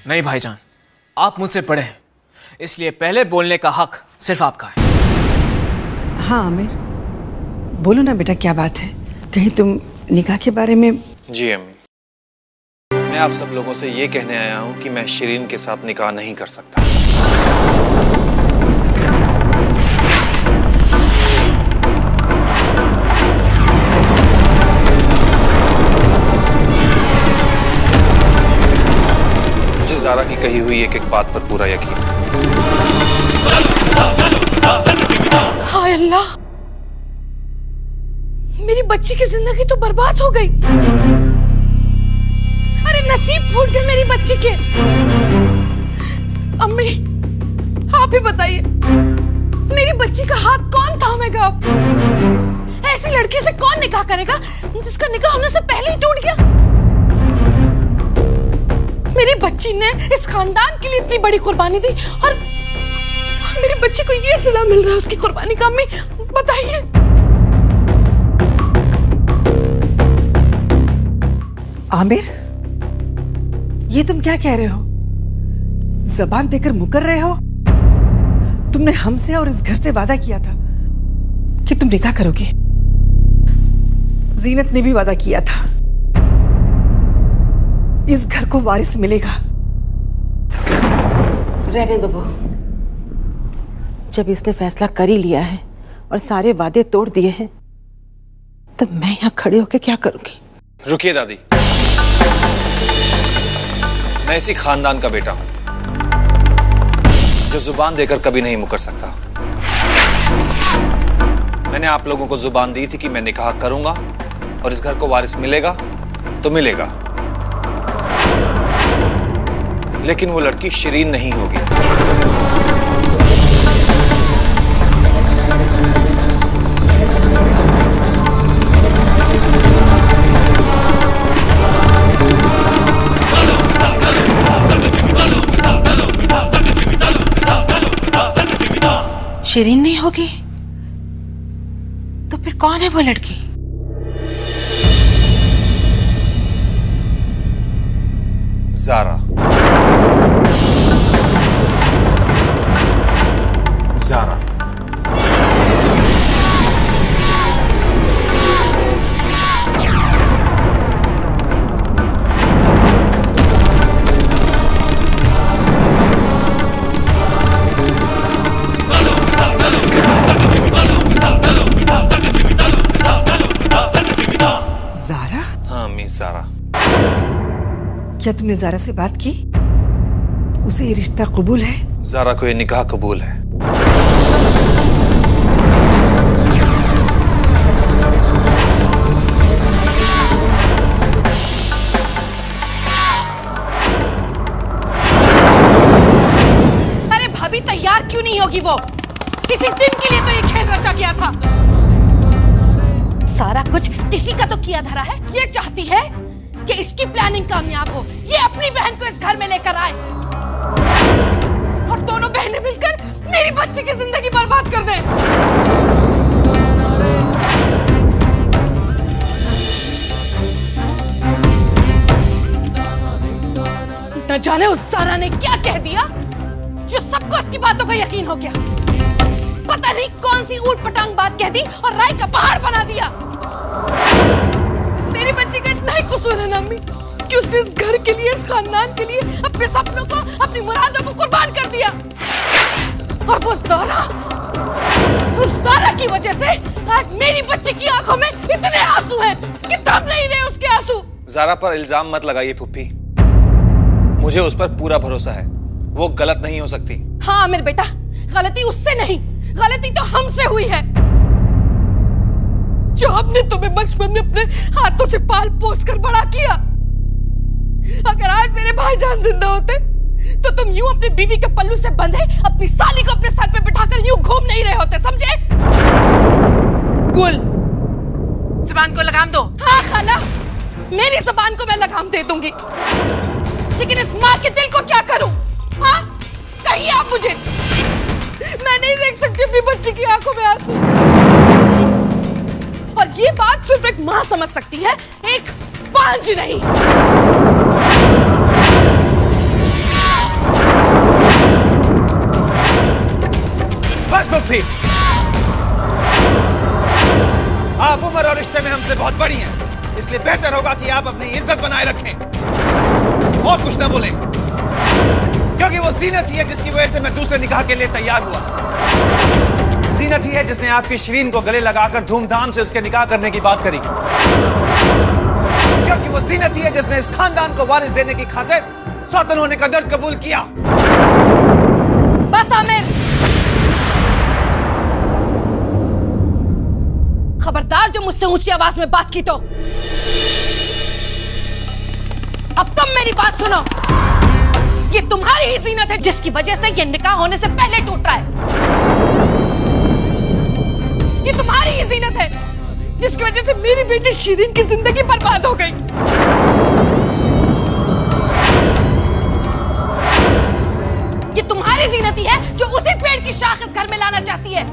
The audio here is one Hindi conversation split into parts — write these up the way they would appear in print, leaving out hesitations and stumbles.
नहीं भाईजान, आप मुझसे बड़े हैं, इसलिए पहले बोलने का हक सिर्फ आपका है। हाँ आमिर, बोलो ना बेटा, क्या बात है? कहीं तुम निकाह के बारे में? जी अम्मी, मैं आप सब लोगों से ये कहने आया हूँ कि मैं शिरीन के साथ निकाह नहीं कर सकता। मुझे ज़ारा की कही हुई एक एक बात पर पूरा यकीन है। हाय अल्लाह, मेरी बच्ची की जिंदगी तो बर्बाद हो गई। अरे नसीब फूट गए मेरी बच्ची के। अम्मी आप ही बताइए, मेरी बच्ची का हाथ कौन थामेगा अब? ऐसी लड़की से कौन निकाह करेगा जिसका निकाह होने से पहले ही टूट गया? मेरी बच्ची ने इस खानदान के लिए इतनी बड़ी कुर्बानी दी और मेरी बच्ची को ये सिला मिल रहा है उसकी कुर्बानी का। अम्मी बताइए। आमिर, ये तुम क्या कह रहे हो? जबान देकर मुकर रहे हो? तुमने हमसे और इस घर से वादा किया था कि तुम निकाह करोगे। जीनत ने भी वादा किया था, इस घर को वारिस मिलेगा। रहने दो बहू, जब इसने फैसला कर ही लिया है और सारे वादे तोड़ दिए हैं, तो मैं यहाँ खड़े होकर क्या करूंगी? रुकिए दादी, मैं इसी खानदान का बेटा हूं जो जुबान देकर कभी नहीं मुकर सकता। मैंने आप लोगों को जुबान दी थी कि मैं निकाह करूंगा और इस घर को वारिस मिलेगा तो मिलेगा, लेकिन वो लड़की शिरीन नहीं होगी। शिरीन नहीं होगी तो फिर कौन है वो लड़की? ज़ारा। ज़ारा। ज़ारा? हाँ अम्मी, ज़ारा। क्या तुमने ज़ारा से बात की? उसे ये रिश्ता कबूल है? ज़ारा को ये निकाह कबूल है। अरे भाभी तैयार क्यों नहीं होगी वो? इसी दिन के लिए तो ये खेल रचा गया था। सारा कुछ इसी का तो किया धरा है। ये चाहती है कि इसकी प्लानिंग कामयाब हो, ये अपनी बहन को इस घर में लेकर आए और दोनों बहनें मिलकर मेरी बच्ची की जिंदगी बर्बाद कर दें। न जाने उस ज़ारा ने क्या कह दिया जो सबको उसकी बातों का यकीन हो गया। पता नहीं कौन सी ऊट पटांग बात कह दी और राय का पहाड़ बना दिया। मेरी बच्ची का इतना ही कसूर है ना अम्मी कि उसने इस घर के लिए, इस खानदान के लिए अपने सपनों को, अपनी मुरादों को कुर्बान कर दिया। और वो ज़ारा, उस ज़ारा की वजह से आज मेरी बच्ची की आंखों में इतने आंसू हैं कि थम नहीं रहे उसके आंसू। ज़ारा पर इल्जाम मत लगाइए फुप्पी, मुझे उस पर पूरा भरोसा है, वो गलत नहीं हो सकती। हाँ मेरे बेटा, गलती उससे नहीं, गलती तो हमसे हुई है जो हमने तुम्हें बचपन में अपने हाथों से पाल पोस कर बड़ा किया। अगर आज मेरे भाईजान जिंदा होते तो तुम यूं अपनी बीवी के पल्लू से बंधे अपनी साली को अपने सर पे बिठाकर यूं घूम नहीं रहे होते, समझे? गुल, जुबान को लगाम दो। हाँ खाला, मेरी जुबान को मैं लगाम दे दूंगी, लेकिन इस माँ के दिल को क्या करूं? हाँ कहिए आप मुझे। मैं नहीं देख सकती अपनी बच्ची की आंखों में आंसू। और ये बात सिर्फ एक माँ समझ सकती है, एक बांझ नहीं। फूफी। आप उम्र और रिश्ते में हमसे बहुत बड़ी हैं, इसलिए बेहतर होगा कि आप अपनी इज्जत बनाए रखें और कुछ ना बोलें, क्योंकि वो जीनत ही है जिसकी वजह से मैं दूसरे निकाह के लिए तैयार हुआ। जीनत ही है जिसने आपकी शिरीन को गले लगाकर धूमधाम से उसके निकाह करने की बात करी, क्योंकि वो जीनत ही है जिसने इस खानदान को वारिस देने की खातिर सौतन होने का दर्द कबूल किया। बस आमिर, खबरदार जो मुझसे ऊंची आवाज में बात की तो। अब तुम मेरी बात सुनो। ये तुम्हारी ही जीनत है जिसकी वजह से ये निकाह होने से पहले टूट रहा है। ये तुम्हारी ही जीनत है जिसकी वजह से मेरी बेटी शिरीन की जिंदगी बर्बाद हो गई। ये तुम्हारी जीनत ही है जो उसी पेड़ की शाख इस घर में लाना चाहती है,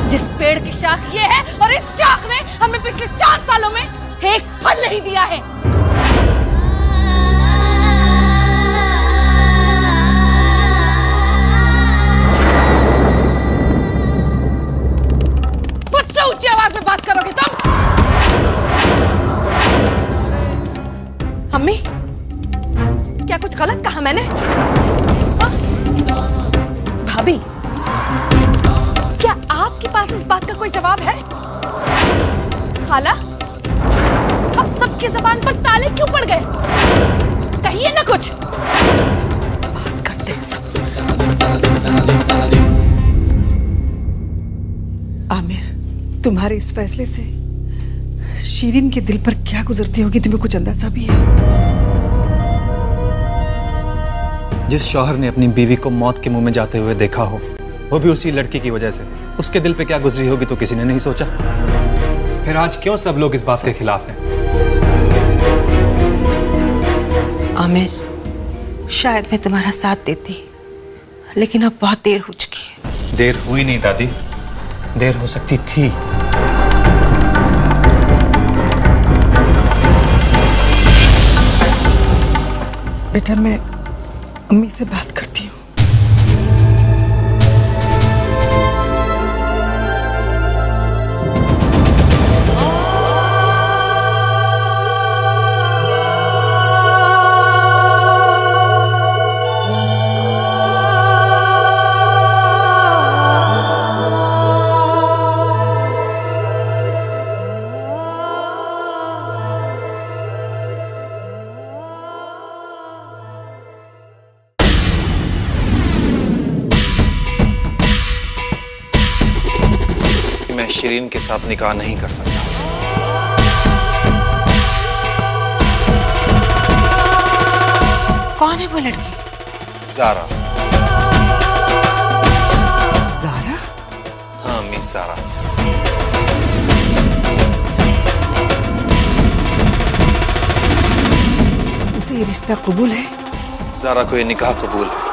जिस पेड़ की शाख ये है, और इस शाख ने हमें पिछले 4 सालों में एक फल नहीं दिया है। मुझसे ऊंची आवाज में बात करोगे तुम? अम्मी, क्या कुछ गलत कहा मैंने? हाँ? भाभी, क्या आपके पास इस बात का कोई जवाब है? खाला, अब सबकी जबान पर ताले क्यों पड़ गए? कहिए ना कुछ। बात करते हैं सब। आमिर, तुम्हारे इस फैसले से शिरीन के दिल पर क्या गुजरती होगी, तुम्हें कुछ अंदाजा भी है? जिस शौहर ने अपनी बीवी को मौत के मुंह में जाते हुए देखा हो, वो भी उसी लड़की की वजह से, उसके दिल पे क्या गुजरी होगी तो किसी ने नहीं सोचा। फिर आज क्यों सब लोग इस बात के खिलाफ हैं? आमिर, शायद मैं तुम्हारा साथ देती, लेकिन अब बहुत देर हो चुकी है। देर हुई नहीं दादी, देर हो सकती थी। बेटा, मैं अम्मी से बात करती हूँ। मैं शिरीन के साथ निकाह नहीं कर सकता। कौन है वो लड़की? ज़ारा। ज़ारा? हाँ मिस ज़ारा। उसे ये रिश्ता कबूल है? ज़ारा को ये निकाह कबूल है।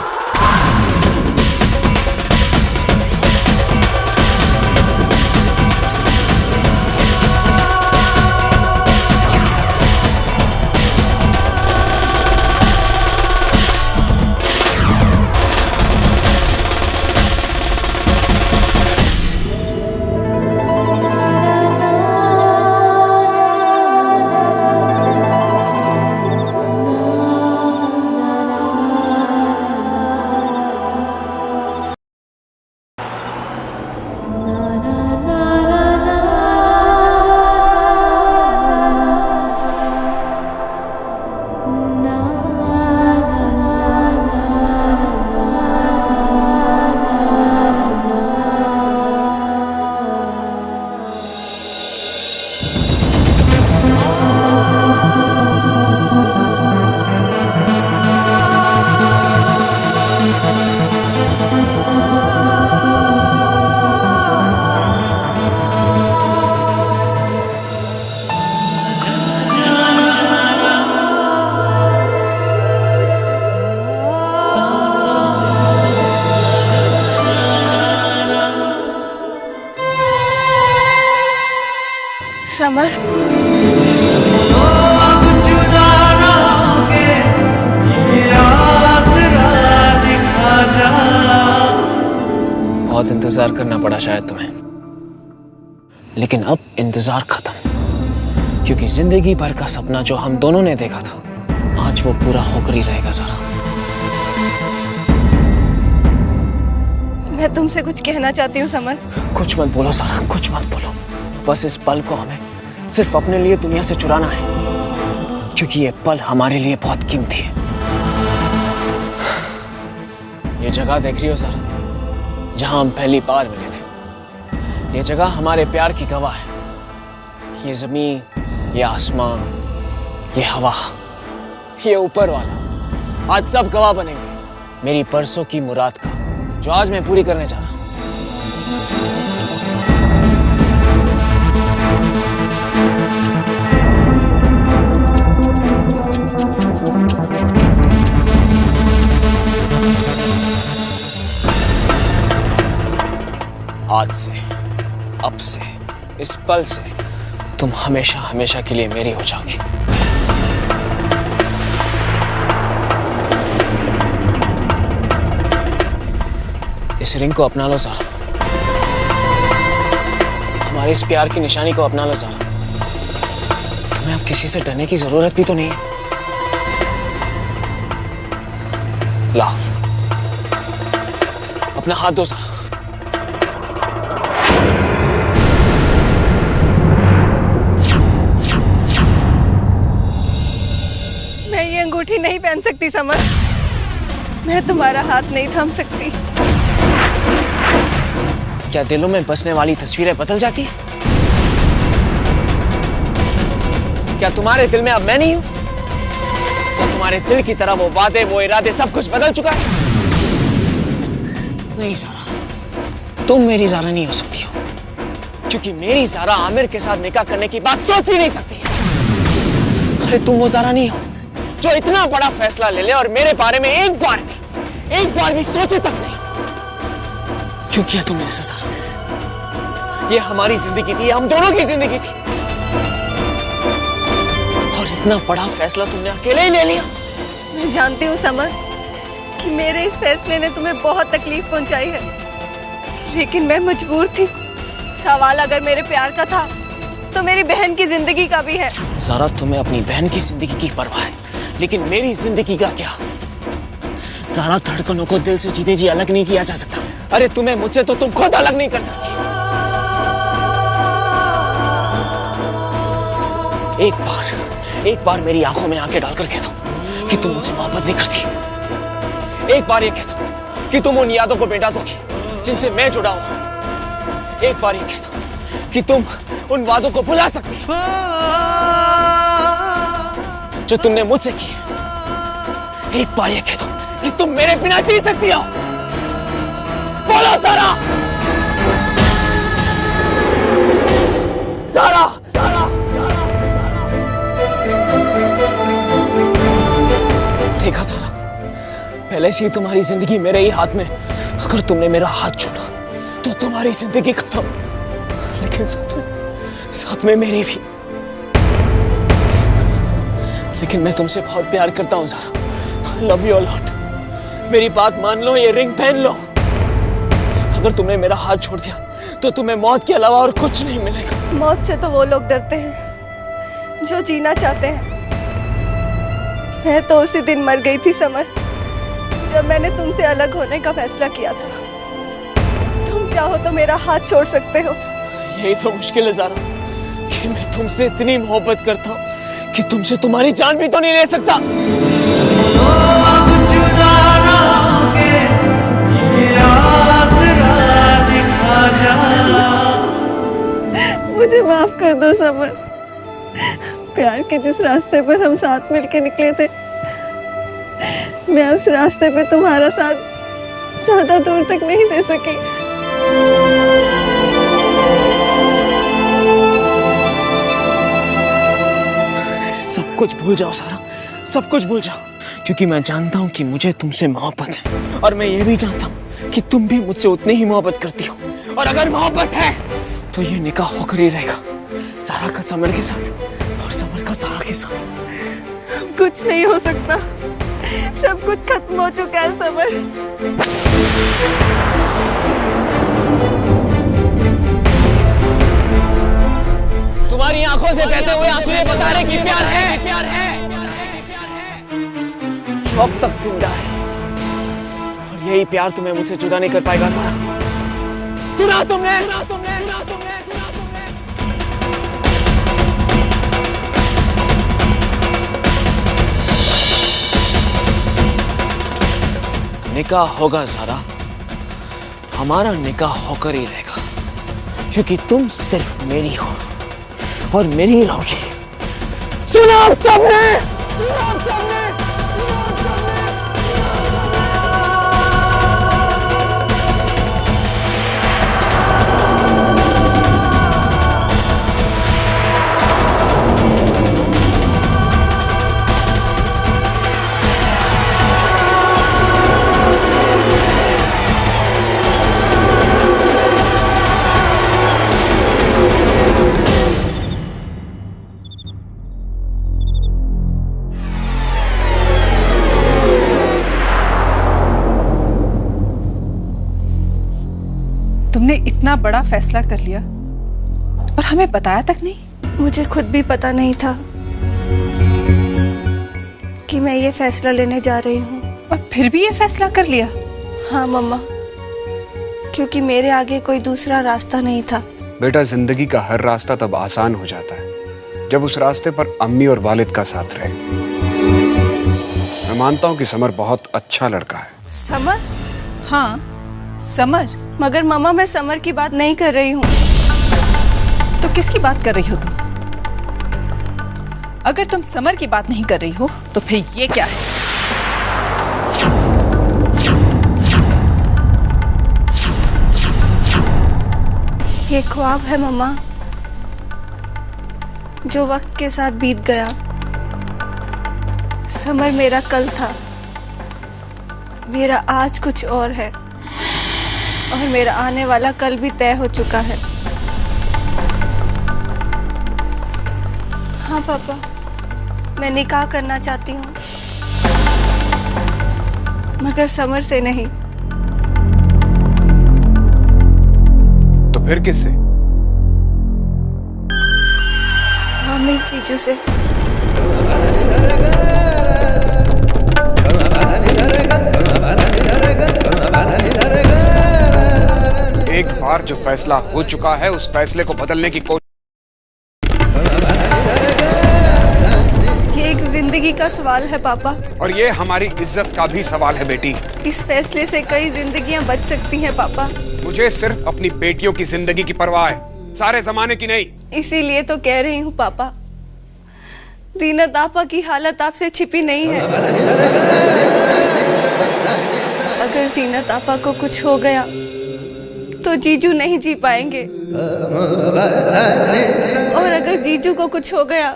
समर, बहुत इंतजार करना पड़ा शायद तुम्हें, लेकिन अब इंतजार खत्म, क्योंकि जिंदगी भर का सपना जो हम दोनों ने देखा था आज वो पूरा होकर ही रहेगा सारा। मैं तुमसे कुछ कहना चाहती हूँ समर। कुछ मत बोलो सारा, कुछ मत बोलो। बस इस पल को हमें सिर्फ अपने लिए दुनिया से चुराना है, क्योंकि ये पल हमारे लिए बहुत कीमती है। ये जगह देख रही हो सर, जहां हम पहली बार मिले थे। ये जगह हमारे प्यार की गवाह है। ये जमीन, ये आसमान, ये हवा, ये ऊपर वाला, आज सब गवाह बनेंगे मेरी परसों की मुराद का, जो आज मैं पूरी करने जा रहा हूं। आज से, अब से, इस पल से तुम हमेशा हमेशा के लिए मेरी हो जाओगी। इस रिंग को अपना लो सारा, हमारे इस प्यार की निशानी को अपना लो सारा। तुम्हें अब किसी से डरने की जरूरत भी तो नहीं है। लाओ, अपना हाथ दो सारा। मैं ये अंगूठी नहीं पहन सकती समर। मैं तुम्हारा हाथ नहीं थाम सकती। क्या दिलों में बसने वाली तस्वीरें बदल जाती हैं? क्या तुम्हारे दिल में अब मैं नहीं हूं? क्या तुम्हारे दिल की तरह वो वादे, वो इरादे, सब कुछ बदल चुका है? नहीं ज़ारा, तुम मेरी ज़ारा नहीं हो सकती हो, क्योंकि मेरी ज़ारा आमिर के साथ निकाह करने की बात सोच ही नहीं सकती। अरे तुम वो ज़ारा नहीं हो जो इतना बड़ा फैसला ले ले और मेरे बारे में एक बार भी सोचे तक नहीं। क्यों किया तुमने ऐसा ज़ारा? ये हमारी जिंदगी थी, हम दोनों की जिंदगी थी, और इतना बड़ा फैसला तुमने अकेले ही ले लिया। मैं जानती हूँ समर कि मेरे इस फैसले ने तुम्हें बहुत तकलीफ पहुंचाई है, लेकिन मैं मजबूर थी। सवाल अगर मेरे प्यार का था तो मेरी बहन की जिंदगी का भी है। ज़ारा, तुम्हें अपनी बहन की जिंदगी की परवाह है, लेकिन मेरी जिंदगी का क्या? ज़ारा, धड़कनों को दिल से जीते जी अलग नहीं किया जा सकता। अरे तुम्हें मुझसे तो तुम खुद अलग नहीं कर सकती। एक बार मेरी आंखों में आंखें डालकर कह दो कि तुम मुझसे मोहब्बत नहीं करती। एक बार ये कह दो कि तुम उन यादों को मिटा दोगी जिनसे मैं जुड़ा हूं। एक बार ये कह दो कि तुम उन वादों को भुला सकती हो जो तुमने मुझसे किए। एक बार ये कह दो कि तुम मेरे बिना जी सकती हो। बोलो ज़ारा, ज़ारा, ज़ारा। देखा ज़ारा, पहले से ही तुम्हारी जिंदगी मेरे ही हाथ में। अगर तुमने मेरा हाथ छोड़ा तो तुम्हारी जिंदगी खत्म, लेकिन साथ में मेरी भी। लेकिन मैं तुमसे बहुत प्यार करता हूँ Zaara. I love you a lot। मेरी बात मान लो, ये रिंग पहन लो। अगर तुमने मेरा हाथ छोड़ दिया तो तुम्हें मौत के अलावा और कुछ नहीं मिलेगा। मौत से तो वो लोग डरते हैं जो जीना चाहते हैं। मैं तो उसी दिन मर गई थी समर, जब मैंने तुमसे अलग होने का फैसला किया था। तुम चाहो तो मेरा हाथ छोड़ सकते हो। यही तो मुश्किल है ज़ारा, कि मैं तुमसे इतनी मोहब्बत करता हूँ कि तुमसे तुम्हारी जान भी तो नहीं ले सकता। मुझे माफ कर दो समर। प्यार के जिस रास्ते पर हम साथ मिलके निकले थे, मैं उस रास्ते पे तुम्हारा साथ ज्यादा दूर तक नहीं दे सकी। सब कुछ भूल जाओ सारा, सब कुछ भूल जाओ, क्योंकि मैं जानता हूँ कि मुझे तुमसे मोहब्बत है, और मैं ये भी जानता हूँ कि तुम भी मुझसे उतनी ही मोहब्बत करती हो। और अगर मोहब्बत है तो ये निकाह होकर ही रहेगा, सारा का समर के साथ और समर का सारा के साथ। कुछ नहीं हो सकता, सब कुछ खत्म हो चुका है समर। तुम्हारी आंखों से बहते हुए आंसू ये बता रहे कि प्यार है जो अब तक जिंदा है, और यही प्यार तुम्हें मुझसे जुदा नहीं कर पाएगा सारा। सुना तुमने? निकाह होगा सारा, हमारा निकाह होकर ही रहेगा, क्योंकि तुम सिर्फ मेरी हो और मेरी ही रहोगी। सुना आप सबने? तुमने इतना बड़ा फैसला कर लिया और हमें बताया तक नहीं? मुझे खुद भी पता नहीं था कि मैं ये फैसला लेने जा रही हूँ। और फिर भी ये फैसला कर लिया? हाँ मम्मा, क्योंकि मेरे आगे कोई दूसरा रास्ता नहीं था। बेटा, जिंदगी का हर रास्ता तब आसान हो जाता है जब उस रास्ते पर अम्मी और वालिद का साथ रहे। मैं मानता हूँ कि समर बहुत अच्छा लड़का है। समर? हाँ, समर। मगर मम्मा, मैं समर की बात नहीं कर रही हूँ। तो किसकी बात कर रही हो तुम? अगर तुम समर की बात नहीं कर रही हो तो फिर ये क्या है? ये ख्वाब है मम्मा, जो वक्त के साथ बीत गया। समर मेरा कल था, मेरा आज कुछ और है, और मेरा आने वाला कल भी तय हो चुका है। हाँ पापा, मैं निकाह करना चाहती हूँ, मगर समर से नहीं। तो फिर किससे? आमिर जीजू से। एक बार जो फैसला हो चुका है उस फैसले को बदलने की कोशिश। ये एक जिंदगी का सवाल है पापा, और ये हमारी इज्जत का भी सवाल है बेटी। इस फैसले से कई जिंदगियां बच सकती हैं पापा। मुझे सिर्फ अपनी बेटियों की जिंदगी की परवाह है, सारे जमाने की नहीं। इसीलिए तो कह रही हूँ पापा, जीनत आपा की हालत आपसे छिपी नहीं है। अगर जीनत आपा को कुछ हो गया तो जीजू नहीं जी पाएंगे, और अगर जीजू को कुछ हो गया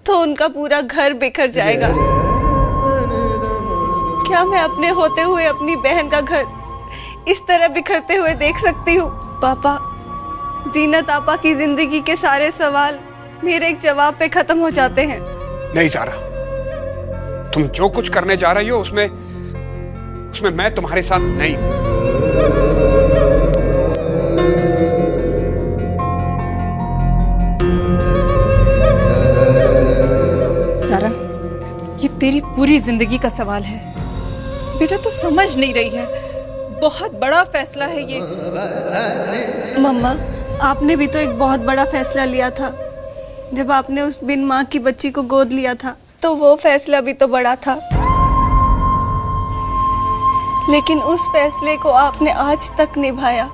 तो उनका पूरा घर बिखर जाएगा। क्या मैं अपने होते हुए अपनी बहन का घर इस तरह बिखरते हुए देख सकती हूँ? पापा, जीनत आपा की जिंदगी के सारे सवाल मेरे एक जवाब पे खत्म हो जाते हैं। नहीं सारा, तुम जो कुछ करने जा रही हो उसमें मैं तुम्हारे साथ नहीं हूं। सारा, ये तेरी पूरी जिंदगी का सवाल है बेटा, तू समझ नहीं रही है। बहुत बड़ा फैसला है ये। मम्मा, आपने भी तो एक बहुत बड़ा फैसला लिया था जब आपने उस बिन माँ की बच्ची को गोद लिया था, तो वो फैसला भी तो बड़ा था। लेकिन उस फैसले को आपने आज तक निभाया।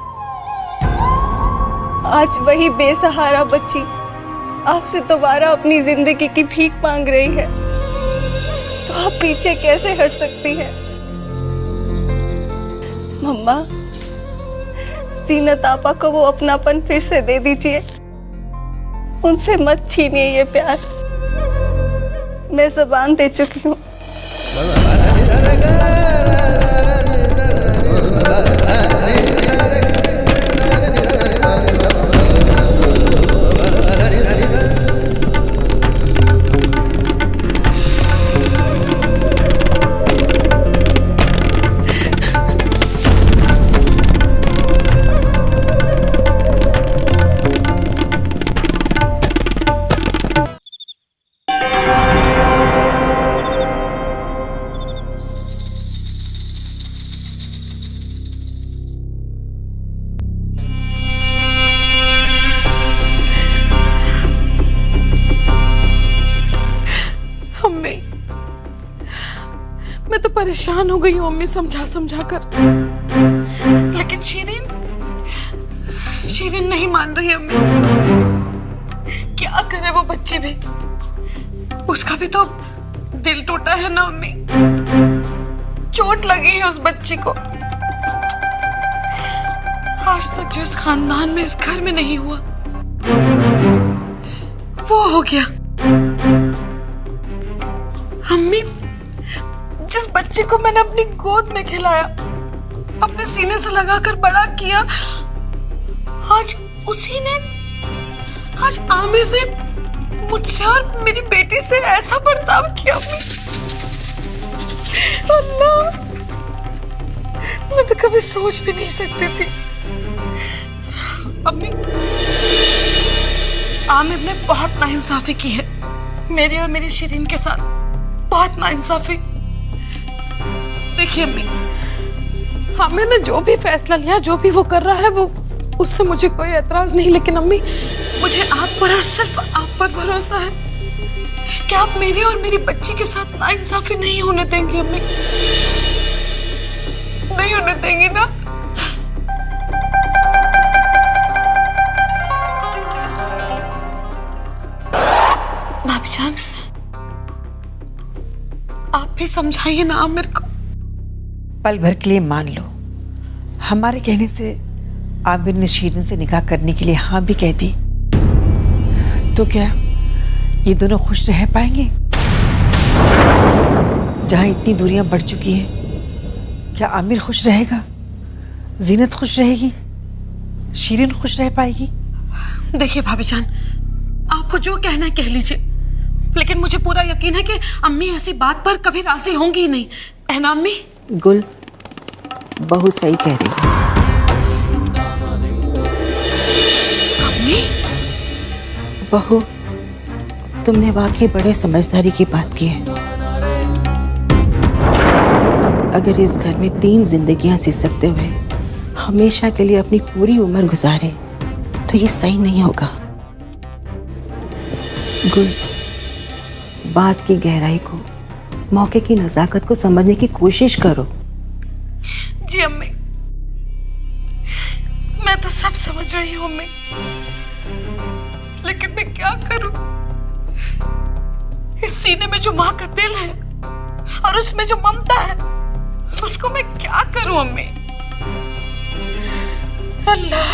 आज वही बेसहारा बच्ची आपसे दोबारा अपनी जिंदगी की भीख मांग रही है, तो आप पीछे कैसे हट सकती हैं? मम्मा, जीनत आपा को वो अपनापन फिर से दे दीजिए, उनसे मत छीनिए ये प्यार। मैं ज़बान दे चुकी हूँ। मैं तो परेशान हो गई हूँ अम्मी समझा समझा कर। लेकिन शीरीन नहीं मान रही अम्मी। क्या करे वो बच्ची भी, उसका भी तो दिल टूटा है ना अम्मी। चोट लगी है उस बच्ची को। आज तक जो इस खानदान में, इस घर में नहीं हुआ, वो हो गया। अम्मी, जिस बच्चे को मैंने अपनी गोद में खिलाया, अपने सीने से लगाकर बड़ा किया, आज आमिर ने मुझसे और मेरी बेटी से ऐसा बर्ताव किया। अल्लाह, मैं तो कभी सोच भी नहीं सकती थी। अम्मी, आमिर ने बहुत नाइंसाफी की है मेरी और मेरी शीरीन के साथ, बहुत नाइंसाफी। देखिए अम्मी, आमिर ने जो भी फैसला लिया, जो भी वो कर रहा है, वो उससे मुझे कोई एतराज नहीं। लेकिन अम्मी, मुझे आप पर और सिर्फ आप पर भरोसा है कि आप मेरे और मेरी बच्ची के साथ नाइंसाफी नहीं होने देंगी अम्मी। नहीं होने देंगी ना? भाभी जान, आप भी समझाइए ना आमिर को। पल भर के लिए मान लो, हमारे कहने से आमिर ने शीरीन से निकाह करने के लिए हाँ भी कह दी, तो क्या ये दोनों खुश रह पाएंगे? जहां इतनी दूरियां बढ़ चुकी हैं, क्या आमिर खुश रहेगा? जीनत खुश रहेगी? शीरीन खुश रह पाएगी? देखिए भाभी जान, आपको जो कहना है कह लीजिए, लेकिन मुझे पूरा यकीन है कि अम्मी ऐसी बात पर कभी राजी होंगी ही नहीं, है ना अम्मी? गुल, बहू सही कह रही है। अम्मी? बहू, तुमने वाकई बड़े समझदारी की बात की है। अगर इस घर में 3 जिंदगियां जी सकते हुए हमेशा के लिए अपनी पूरी उम्र गुजारे, तो ये सही नहीं होगा। गुल, बात की गहराई को, मौके की नजाकत को समझने की कोशिश करो। जी अम्मी, मैं तो सब समझ रही हूँ अम्मी, लेकिन मैं क्या करूं? इस सीने में जो माँ का दिल है और उसमें जो ममता है, उसको मैं क्या करूं अम्मी? अल्लाह।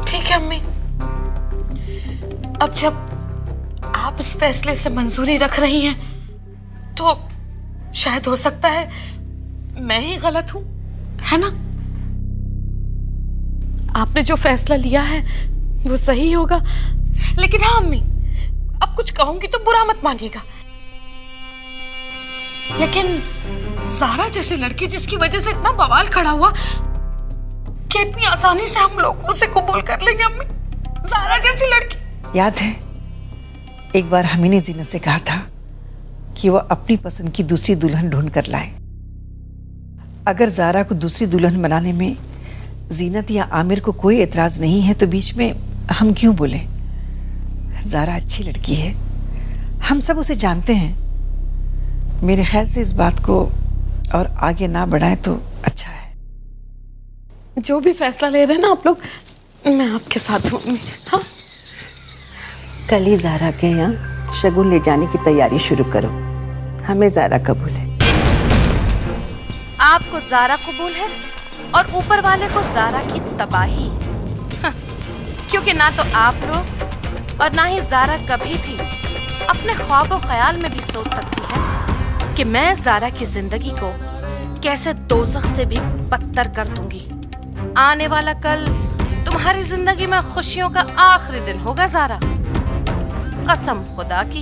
ठीक है अम्मी, अब जब आप इस फैसले से मंजूरी रख रही हैं, तो शायद हो सकता है मैं ही गलत हूं, है ना? आपने जो फैसला लिया है वो सही होगा। लेकिन हाँ अम्मी, अब कुछ कहूंगी तो बुरा मत मानिएगा, लेकिन सारा जैसी लड़की जिसकी वजह से इतना बवाल खड़ा हुआ, कि इतनी आसानी से हम लोग उसे कबूल कर लेंगे अम्मी? सारा जैसी लड़की। याद है एक बार हमी ने जीनत से कहा था कि वो अपनी पसंद की दूसरी दुल्हन ढूंढ कर लाए। अगर जारा को दूसरी दुल्हन बनाने में जीनत या आमिर को कोई एतराज नहीं है, तो बीच में हम क्यों बोले? जारा अच्छी लड़की है, हम सब उसे जानते हैं। मेरे ख्याल से इस बात को और आगे ना बढ़ाएं तो अच्छा है। जो भी फैसला ले रहे हैं ना आप लोग, मैं आपके साथ हूँ। हाँ, कल ही जारा के यहाँ शगुन ले जाने की तैयारी शुरू करो। हमें जारा कबूल है। आपको जारा कबूल है और ऊपर वाले को जारा की तबाही। क्योंकि ना तो आप लोग और ना ही जारा कभी भी अपने ख्वाब और ख्याल में भी सोच सकती है कि मैं जारा की जिंदगी को कैसे दोज़ख से भी बदतर कर दूंगी। आने वाला कल तुम्हारी जिंदगी में खुशियों का आखिरी दिन होगा जारा, कसम खुदा की।